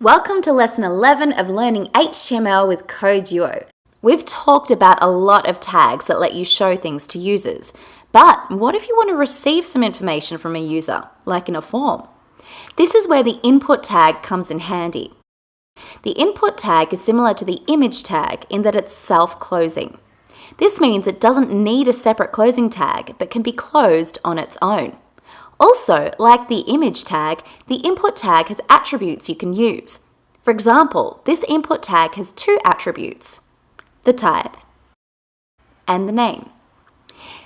Welcome to Lesson 11 of Learning HTML with Coduo. We've talked about a lot of tags that let you show things to users. But what if you want to receive some information from a user, like in a form? This is where the input tag comes in handy. The input tag is similar to the image tag in that it's self-closing. This means it doesn't need a separate closing tag, but can be closed on its own. Also, like the image tag, the input tag has attributes you can use. For example, this input tag has two attributes: the type and the name.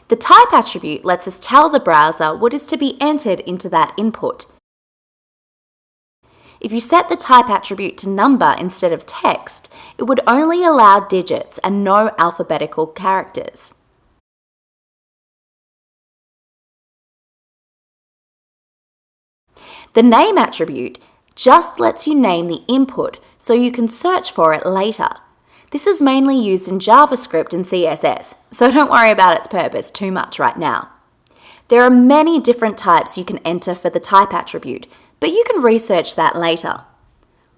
The type attribute lets us tell the browser what is to be entered into that input. If you set the type attribute to number instead of text, it would only allow digits and no alphabetical characters. The name attribute just lets you name the input so you can search for it later. This is mainly used in JavaScript and CSS, so don't worry about its purpose too much right now. There are many different types you can enter for the type attribute, but you can research that later.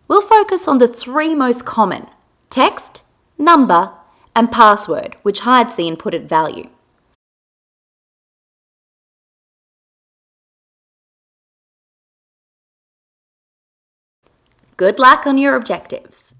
We'll focus on the three most common: text, number, and password, which hides the inputted value. Good luck on your objectives.